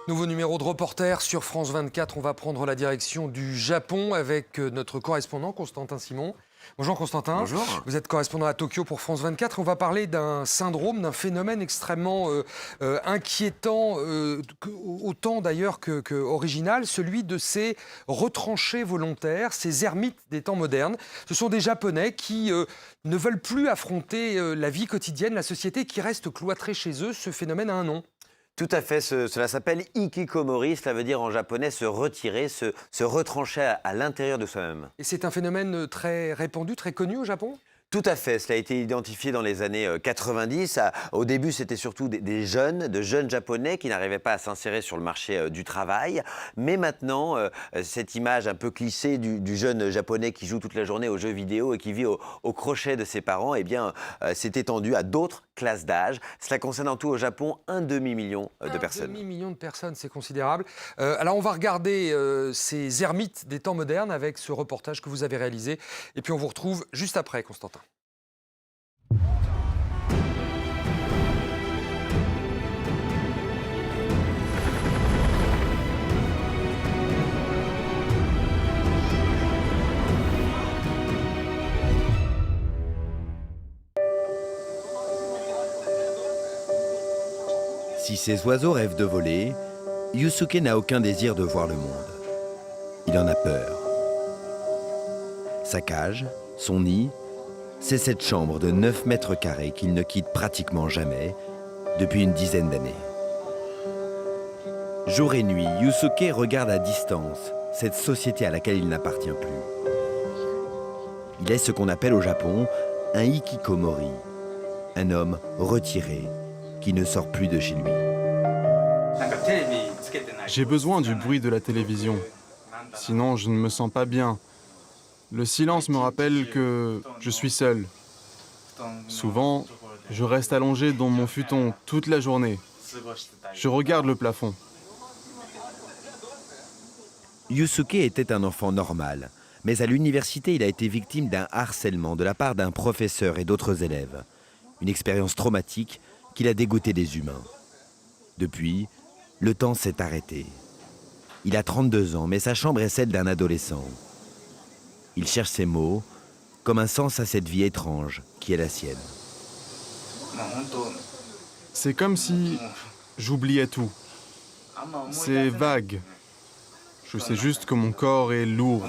Nouveau numéro de reporter sur France 24. On va prendre la direction du Japon avec notre correspondant Constantin Simon. Bonjour Constantin. Bonjour. Vous êtes correspondant à Tokyo pour France 24. On va parler d'un syndrome, d'un phénomène extrêmement inquiétant, autant d'ailleurs que original, celui de ces retranchés volontaires, ces ermites des temps modernes. Ce sont des Japonais qui ne veulent plus affronter la vie quotidienne, la société, qui reste cloîtrée chez eux. Ce phénomène a un nom. Tout à fait, cela s'appelle hikikomori, cela veut dire en japonais se retirer, se retrancher à l'intérieur de soi-même. Et c'est un phénomène très répandu, très connu au Japon ? Tout à fait, cela a été identifié dans les années 90. Au début, c'était surtout de jeunes japonais qui n'arrivaient pas à s'insérer sur le marché du travail. Mais maintenant, cette image un peu clichée du jeune japonais qui joue toute la journée aux jeux vidéo et qui vit au crochet de ses parents, eh bien, s'est étendue à d'autres classes d'âge. Cela concerne en tout au Japon un demi-million de personnes. Un demi-million de personnes, c'est considérable. Alors on va regarder ces ermites des temps modernes avec ce reportage que vous avez réalisé. Et puis on vous retrouve juste après, Constantin. Si ces oiseaux rêvent de voler, Yusuke n'a aucun désir de voir le monde. Il en a peur. Sa cage, son nid, c'est cette chambre de 9 mètres carrés qu'il ne quitte pratiquement jamais depuis une dizaine d'années. Jour et nuit, Yusuke regarde à distance cette société à laquelle il n'appartient plus. Il est ce qu'on appelle au Japon un hikikomori, un homme retiré qui ne sort plus de chez lui. J'ai besoin du bruit de la télévision, sinon je ne me sens pas bien. Le silence me rappelle que je suis seul. Souvent, je reste allongé dans mon futon toute la journée. Je regarde le plafond. Yusuke était un enfant normal, mais à l'université, il a été victime d'un harcèlement de la part d'un professeur et d'autres élèves. Une expérience traumatique qui l'a dégoûté des humains. Depuis, le temps s'est arrêté. Il a 32 ans, mais sa chambre est celle d'un adolescent. Il cherche ses mots, comme un sens à cette vie étrange qui est la sienne. C'est comme si j'oubliais tout. C'est vague. Je sais juste que mon corps est lourd.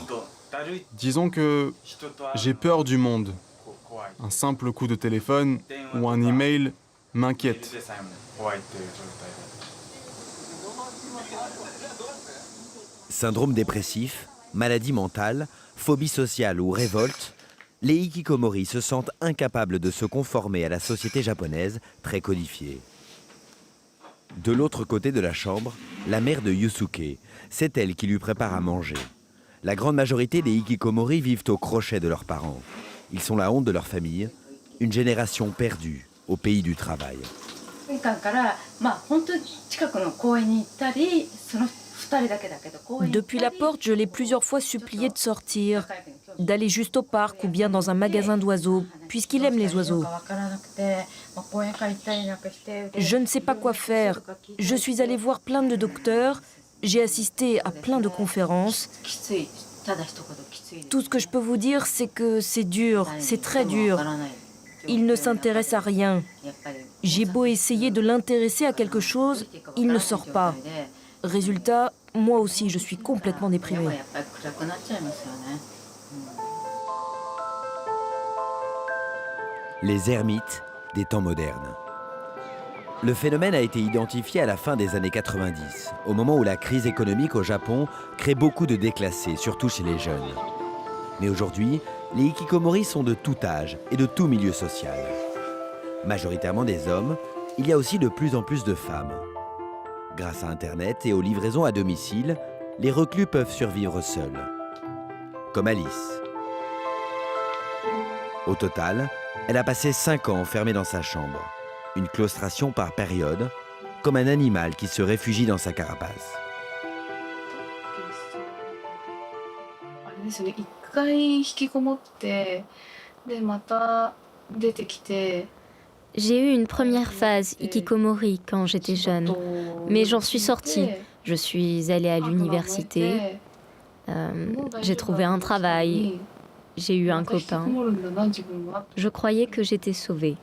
Disons que j'ai peur du monde. Un simple coup de téléphone ou un email m'inquiète. Syndrome dépressif, maladie mentale, phobie sociale ou révolte, les hikikomori se sentent incapables de se conformer à la société japonaise très codifiée. De l'autre côté de la chambre, la mère de Yusuke, c'est elle qui lui prépare à manger. La grande majorité des hikikomori vivent au crochet de leurs parents. Ils sont la honte de leur famille, une génération perdue au pays du travail. Depuis la porte, je l'ai plusieurs fois supplié de sortir, d'aller juste au parc ou bien dans un magasin d'oiseaux, puisqu'il aime les oiseaux. Je ne sais pas quoi faire. Je suis allée voir plein de docteurs, j'ai assisté à plein de conférences. Tout ce que je peux vous dire, c'est que c'est dur, c'est très dur. Il ne s'intéresse à rien. J'ai beau essayer de l'intéresser à quelque chose, il ne sort pas. Résultat, moi aussi, je suis complètement déprimée. Les ermites des temps modernes. Le phénomène a été identifié à la fin des années 90, au moment où la crise économique au Japon crée beaucoup de déclassés, surtout chez les jeunes. Mais aujourd'hui, les hikikomori sont de tout âge et de tout milieu social. Majoritairement des hommes, il y a aussi de plus en plus de femmes. Grâce à Internet et aux livraisons à domicile, les reclus peuvent survivre seuls. Comme Alice. Au total, elle a passé 5 ans enfermée dans sa chambre. Une claustration par période, comme un animal qui se réfugie dans sa carapace. J'ai eu une première phase hikikomori quand j'étais jeune, mais j'en suis sortie. Je suis allée à l'université, j'ai trouvé un travail, j'ai eu un copain. Je croyais que j'étais sauvée.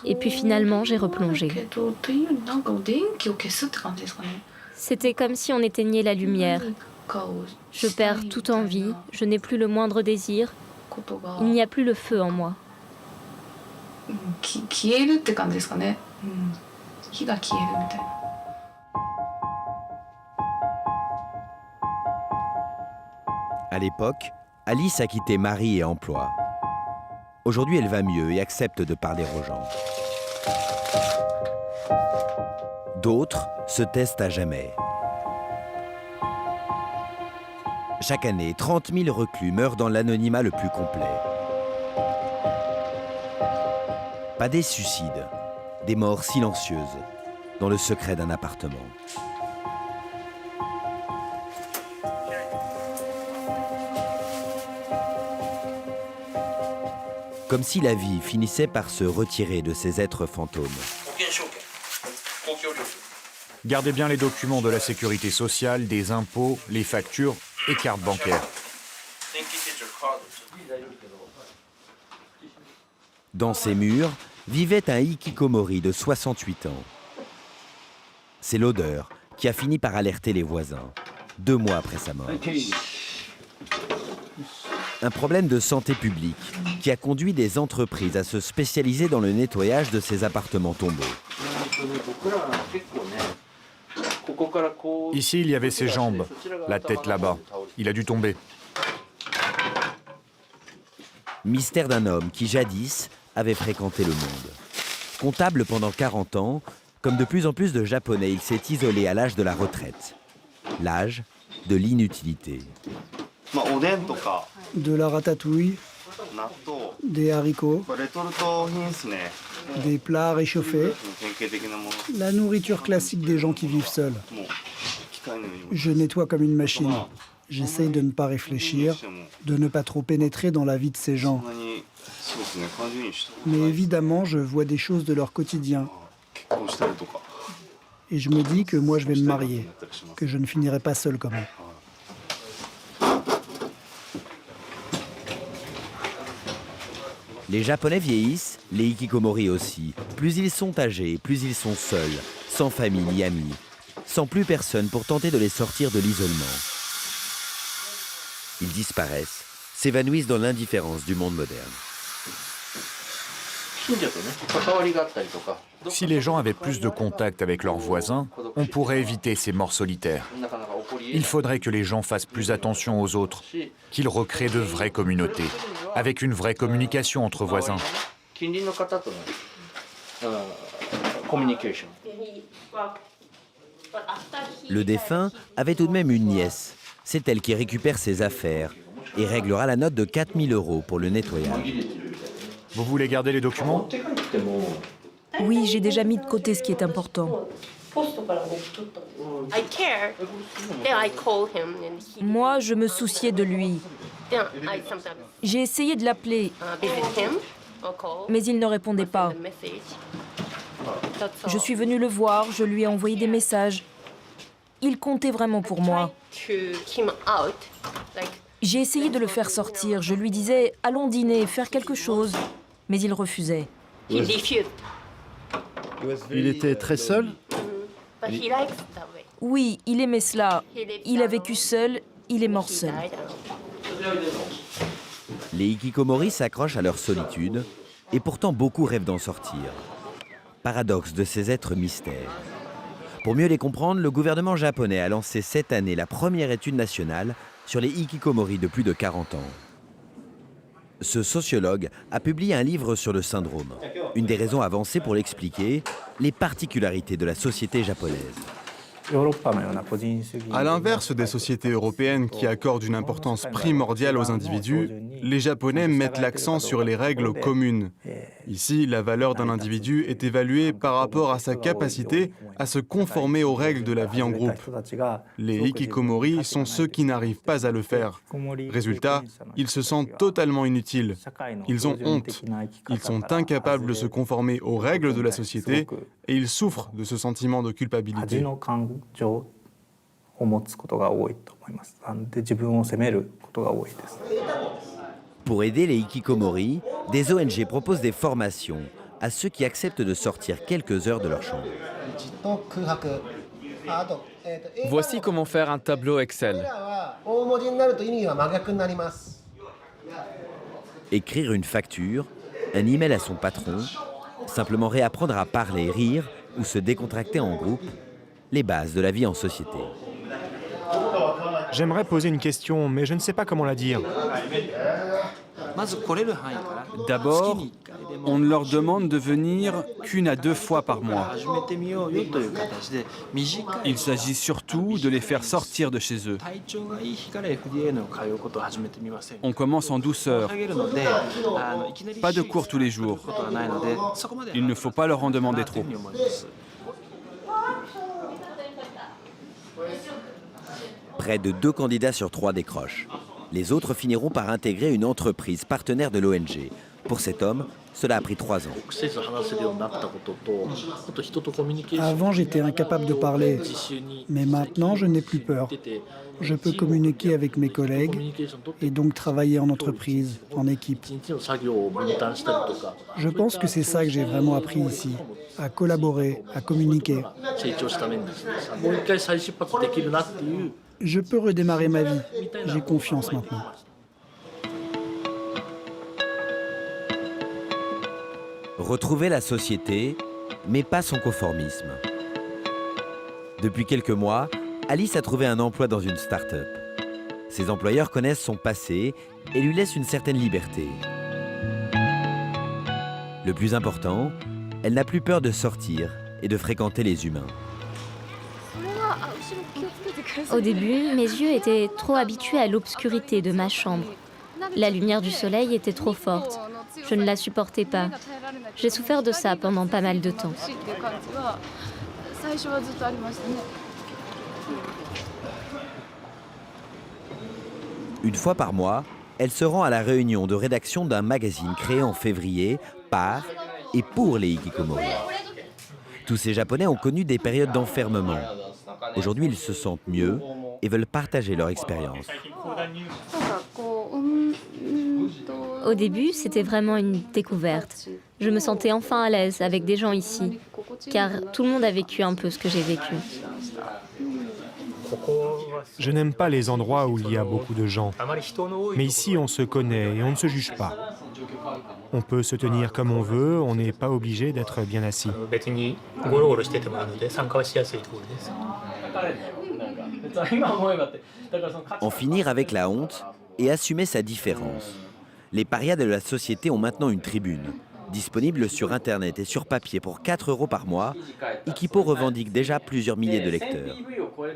Et puis finalement, j'ai replongé. C'était comme si on éteignait la lumière. Je perds toute envie, je n'ai plus le moindre désir. Il n'y a plus le feu en moi. À l'époque, Alice a quitté mari et emploi. Aujourd'hui, elle va mieux et accepte de parler aux gens. D'autres se testent à jamais. Chaque année, 30 000 reclus meurent dans l'anonymat le plus complet. Pas des suicides, des morts silencieuses, dans le secret d'un appartement. Comme si la vie finissait par se retirer de ces êtres fantômes. Gardez bien les documents de la sécurité sociale, des impôts, les factures et cartes bancaires. Dans ces murs vivait un hikikomori de 68 ans. C'est l'odeur qui a fini par alerter les voisins, 2 mois après sa mort. Un problème de santé publique qui a conduit des entreprises à se spécialiser dans le nettoyage de ces appartements tombés. Ici, il y avait ses jambes, la tête là-bas. Il a dû tomber. Mystère d'un homme qui, jadis, avait fréquenté le monde. Comptable pendant 40 ans, comme de plus en plus de Japonais, il s'est isolé à l'âge de la retraite. L'âge de l'inutilité. De la ratatouille, des haricots, des plats réchauffés, la nourriture classique des gens qui vivent seuls. Je nettoie comme une machine. J'essaye de ne pas réfléchir, de ne pas trop pénétrer dans la vie de ces gens. Mais évidemment, je vois des choses de leur quotidien. Et je me dis que moi, je vais me marier, que je ne finirai pas seul comme eux. Les Japonais vieillissent, les hikikomori aussi. Plus ils sont âgés, plus ils sont seuls, sans famille ni amis, sans plus personne pour tenter de les sortir de l'isolement. Ils disparaissent, s'évanouissent dans l'indifférence du monde moderne. Si les gens avaient plus de contact avec leurs voisins, on pourrait éviter ces morts solitaires. Il faudrait que les gens fassent plus attention aux autres, qu'ils recréent de vraies communautés, avec une vraie communication entre voisins. Le défunt avait tout de même une nièce. C'est elle qui récupère ses affaires et réglera la note de 4 000 € pour le nettoyage. Vous voulez garder les documents? Oui, j'ai déjà mis de côté ce qui est important. Moi, je me souciais de lui. J'ai essayé de l'appeler, mais il ne répondait pas. Je suis venue le voir, je lui ai envoyé des messages. Il comptait vraiment pour moi. J'ai essayé de le faire sortir. Je lui disais « Allons dîner, faire quelque chose ». Mais il refusait. Il était très seul? Oui, il aimait cela. Il a vécu seul, il est mort seul. Les hikikomori s'accrochent à leur solitude et pourtant beaucoup rêvent d'en sortir. Paradoxe de ces êtres mystères. Pour mieux les comprendre, le gouvernement japonais a lancé cette année la première étude nationale sur les hikikomori de plus de 40 ans. Ce sociologue a publié un livre sur le syndrome. Une des raisons avancées pour l'expliquer, les particularités de la société japonaise. À l'inverse des sociétés européennes qui accordent une importance primordiale aux individus, les Japonais mettent l'accent sur les règles communes. Ici, la valeur d'un individu est évaluée par rapport à sa capacité à se conformer aux règles de la vie en groupe. Les hikikomori sont ceux qui n'arrivent pas à le faire. Résultat, ils se sentent totalement inutiles. Ils ont honte. Ils sont incapables de se conformer aux règles de la société et ils souffrent de ce sentiment de culpabilité. Pour aider les hikikomori, des ONG proposent des formations à ceux qui acceptent de sortir quelques heures de leur chambre. Voici comment faire un tableau Excel. Écrire une facture, un email à son patron, simplement réapprendre à parler, rire ou se décontracter en groupe, les bases de la vie en société. J'aimerais poser une question, mais je ne sais pas comment la dire. D'abord, on ne leur demande de venir qu'1 à 2 fois par mois. Il s'agit surtout de les faire sortir de chez eux. On commence en douceur. Pas de cours tous les jours. Il ne faut pas leur en demander trop. Près de 2 candidats sur 3 décrochent. Les autres finiront par intégrer une entreprise partenaire de l'ONG. Pour cet homme, cela a pris 3 ans. Avant, j'étais incapable de parler, mais maintenant, je n'ai plus peur. Je peux communiquer avec mes collègues et donc travailler en entreprise, en équipe. Je pense que c'est ça que j'ai vraiment appris ici, à collaborer, à communiquer. Je peux redémarrer ma vie. J'ai confiance maintenant. Retrouver la société, mais pas son conformisme. Depuis quelques mois, Alice a trouvé un emploi dans une start-up. Ses employeurs connaissent son passé et lui laissent une certaine liberté. Le plus important, elle n'a plus peur de sortir et de fréquenter les humains. Au début, mes yeux étaient trop habitués à l'obscurité de ma chambre. La lumière du soleil était trop forte. Je ne la supportais pas. J'ai souffert de ça pendant pas mal de temps. Une fois par mois, elle se rend à la réunion de rédaction d'un magazine créé en février par et pour les hikikomori. Tous ces Japonais ont connu des périodes d'enfermement. Aujourd'hui, ils se sentent mieux et veulent partager leur expérience. Au début, c'était vraiment une découverte. Je me sentais enfin à l'aise avec des gens ici, car tout le monde a vécu un peu ce que j'ai vécu. Je n'aime pas les endroits où il y a beaucoup de gens. Mais ici, on se connaît et on ne se juge pas. On peut se tenir comme on veut, on n'est pas obligé d'être bien assis. En finir avec la honte et assumer sa différence. Les parias de la société ont maintenant une tribune. Disponible sur Internet et sur papier pour 4 € par mois, Ikipo revendique déjà plusieurs milliers de lecteurs.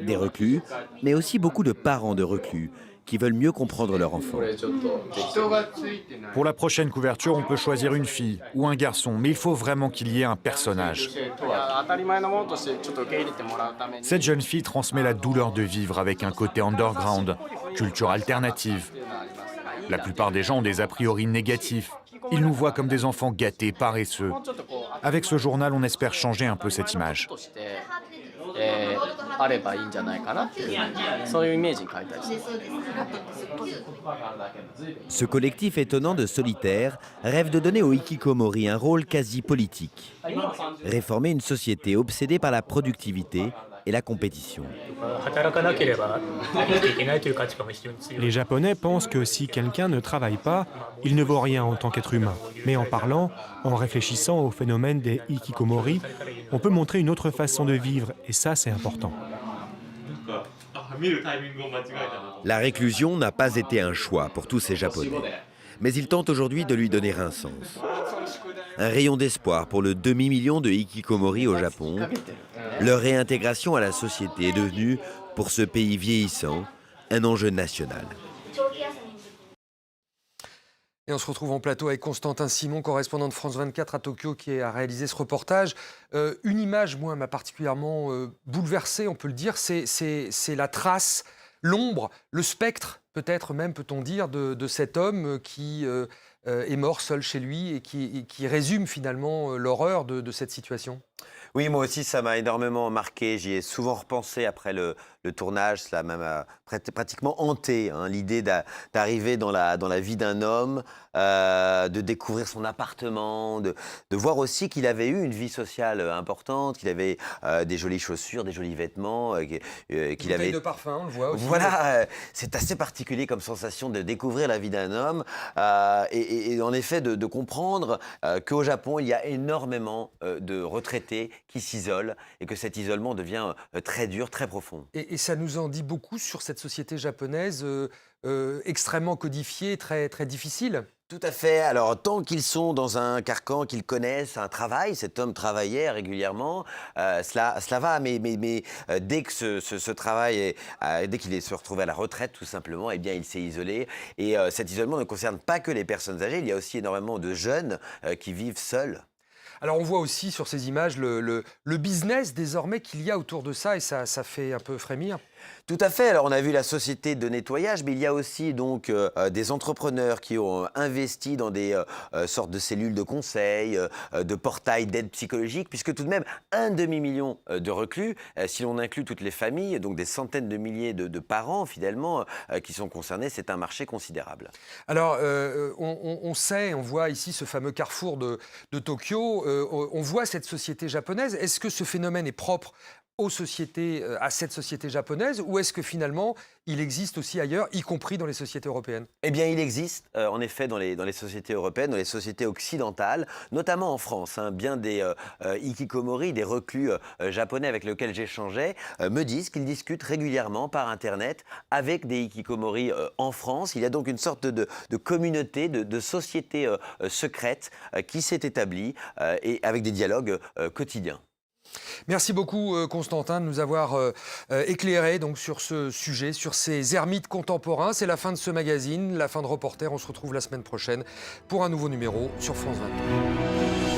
Des reclus, mais aussi beaucoup de parents de reclus qui veulent mieux comprendre leur enfant. Pour la prochaine couverture, on peut choisir une fille ou un garçon, mais il faut vraiment qu'il y ait un personnage. Cette jeune fille transmet la douleur de vivre avec un côté underground, culture alternative. La plupart des gens ont des a priori négatifs. Ils nous voient comme des enfants gâtés, paresseux. Avec ce journal, on espère changer un peu cette image. Ce collectif étonnant de solitaires rêve de donner aux hikikomori un rôle quasi politique. Réformer une société obsédée par la productivité et la compétition. Les Japonais pensent que si quelqu'un ne travaille pas, il ne vaut rien en tant qu'être humain. Mais en parlant, en réfléchissant au phénomène des hikikomori, on peut montrer une autre façon de vivre, et ça, c'est important. La réclusion n'a pas été un choix pour tous ces Japonais, mais ils tentent aujourd'hui de lui donner un sens. Un rayon d'espoir pour le demi-million de hikikomori au Japon. Leur réintégration à la société est devenue, pour ce pays vieillissant, un enjeu national. Et on se retrouve en plateau avec Constantin Simon, correspondant de France 24 à Tokyo, qui a réalisé ce reportage. Une image, moi, m'a particulièrement bouleversé, on peut le dire, c'est la trace, l'ombre, le spectre, peut-être même, peut-on dire, de cet homme qui est mort seul chez lui et qui résume finalement l'horreur de cette situation. Oui, moi aussi, ça m'a énormément marqué. J'y ai souvent repensé après le tournage. Cela m'a pratiquement hanté, hein, l'idée d'arriver dans la vie d'un homme, de découvrir son appartement, de voir aussi qu'il avait eu une vie sociale importante, qu'il avait des jolies chaussures, des jolis vêtements, qu'il avait de parfum, on le voit aussi. Voilà, c'est assez particulier comme sensation de découvrir la vie d'un homme et en effet de comprendre qu'au Japon, il y a énormément de retraités qui s'isolent et que cet isolement devient très dur, très profond. Et ça nous en dit beaucoup sur cette société japonaise extrêmement codifiée, très, très difficile. Tout à fait. Alors, tant qu'ils sont dans un carcan qu'ils connaissent, un travail, cet homme travaillait régulièrement, cela va. Mais dès que ce travail, dès qu'il se retrouvait à la retraite, tout simplement, eh bien, il s'est isolé. Et cet isolement ne concerne pas que les personnes âgées. Il y a aussi énormément de jeunes qui vivent seuls. Alors on voit aussi sur ces images le business désormais qu'il y a autour de ça et ça fait un peu frémir. Tout à fait. Alors on a vu la société de nettoyage, mais il y a aussi donc des entrepreneurs qui ont investi dans des sortes de cellules de conseil, de portails d'aide psychologique, puisque tout de même un demi-million de reclus, si l'on inclut toutes les familles, donc des centaines de milliers de parents fidèlement qui sont concernés, c'est un marché considérable. Alors on sait, on voit ici ce fameux carrefour de Tokyo, on voit cette société japonaise. Est-ce que ce phénomène est propre à cette société japonaise, ou est-ce que finalement il existe aussi ailleurs, y compris dans les sociétés européennes? Eh bien, il existe en effet dans les sociétés européennes, dans les sociétés occidentales, notamment en France. Hein, bien des hikikomori, des reclus japonais avec lesquels j'échangeais, me disent qu'ils discutent régulièrement par Internet avec des hikikomori en France. Il y a donc une sorte de communauté, de société secrète qui s'est établie et avec des dialogues quotidiens. Merci beaucoup Constantin de nous avoir éclairé donc, sur ce sujet, sur ces ermites contemporains. C'est la fin de ce magazine, la fin de Reporter. On se retrouve la semaine prochaine pour un nouveau numéro sur France 24.